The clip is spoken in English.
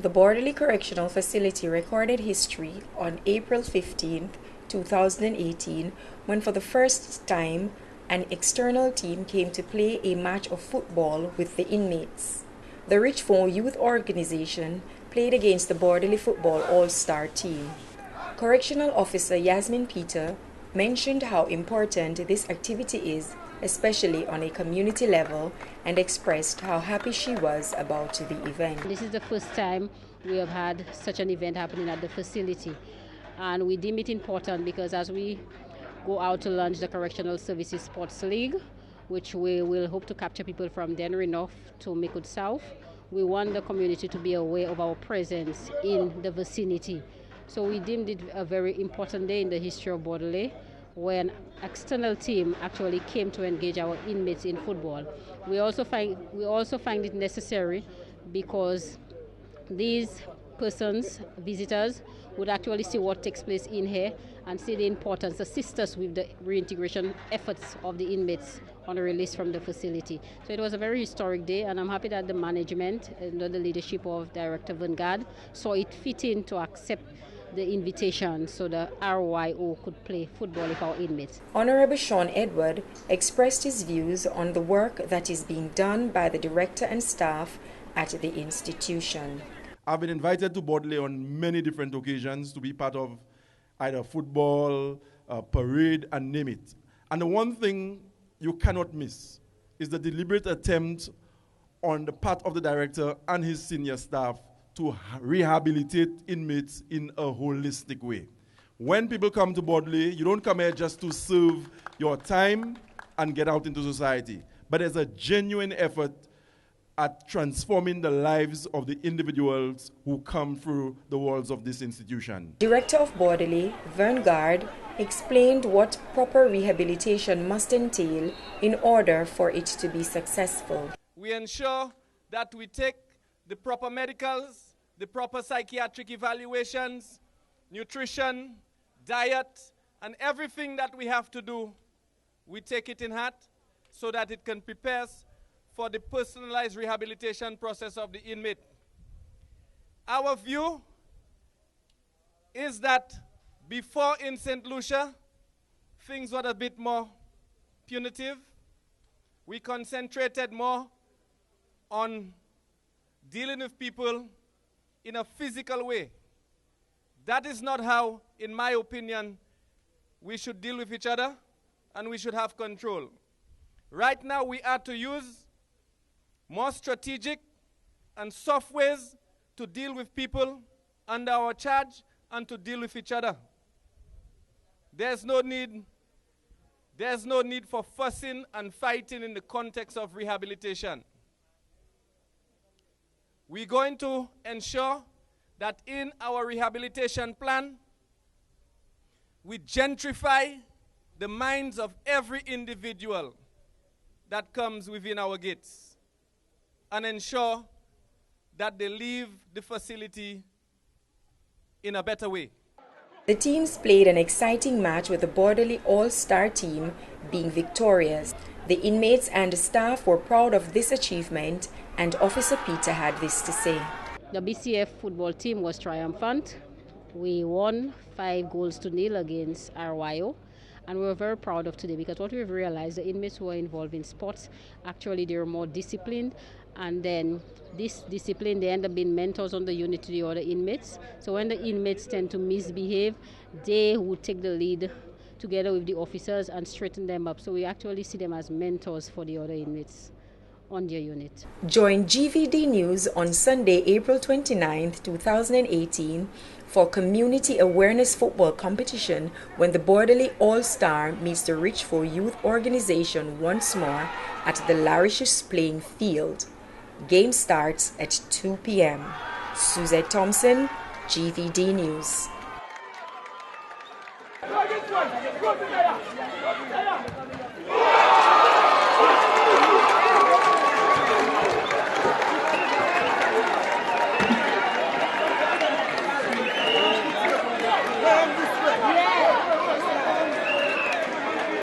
The Bordelais Correctional Facility recorded history on April 15, 2018, when for the first time an external team came to play a match of football with the inmates. The Richfond Youth Organization played against the Bordelais Football All Star Team. Correctional Officer Yasmin Peter mentioned how important this activity is, especially on a community level, and expressed how happy she was about the event. This is the first time we have had such an event happening at the facility, and we deem it important because as we go out to launch the Correctional Services Sports League, which we will hope to capture people from Dennery North to Mekut South, we want the community to be aware of our presence in the vicinity. So we deemed it a very important day in the history of Bordelais, when an external team actually came to engage our inmates in football. We also find it necessary because these persons, visitors, would actually see what takes place in here and see the importance, assist us with the reintegration efforts of the inmates on a release from the facility. So it was a very historic day, and I'm happy that the management, under the leadership of Director Vern Guard, saw it fit in to accept the invitation so the RYO could play football with our inmates. Honorable Shawn Edward expressed his views on the work that is being done by the director and staff at the institution. I've been invited to Bordelais on many different occasions to be part of either football, parade, and name it. And the one thing you cannot miss is the deliberate attempt on the part of the director and his senior staff to rehabilitate inmates in a holistic way. When people come to Bordelais, you don't come here just to serve your time and get out into society, but there's a genuine effort at transforming the lives of the individuals who come through the walls of this institution. Director of Bordelais, Vern Guard, explained what proper rehabilitation must entail in order for it to be successful. We ensure that we take the proper medicals, the proper psychiatric evaluations, nutrition, diet, and everything that we have to do, we take it in hand so that it can prepare us for the personalized rehabilitation process of the inmate. Our view is that before in St. Lucia, things were a bit more punitive. We concentrated more on dealing with people in a physical way. That is not how, in my opinion, we should deal with each other, and we should have control. Right now, we are to use more strategic and soft ways to deal with people under our charge and to deal with each other. There's no need for fussing and fighting in the context of rehabilitation. We're going to ensure that in our rehabilitation plan, we gentrify the minds of every individual that comes within our gates and ensure that they leave the facility in a better way. The teams played an exciting match with the Bordelais All Star Team being victorious. The inmates and the staff were proud of this achievement, and Officer Peter had this to say. The BCF football team was triumphant. We won 5-0 against RYO. And we were very proud of today because what we've realized, the inmates who are involved in sports, actually they are more disciplined. And then this discipline, they end up being mentors on the unit to the other inmates. So when the inmates tend to misbehave, they would take the lead together with the officers and straighten them up. So we actually see them as mentors for the other inmates on their unit. Join GVD News on Sunday, April 29, 2018 for Community Awareness Football Competition when the Bordelais All Star meets the Richfond Youth Organization once more at the Ressource Playing Field. Game starts at 2 p.m. Suzette Thompson, GVD News.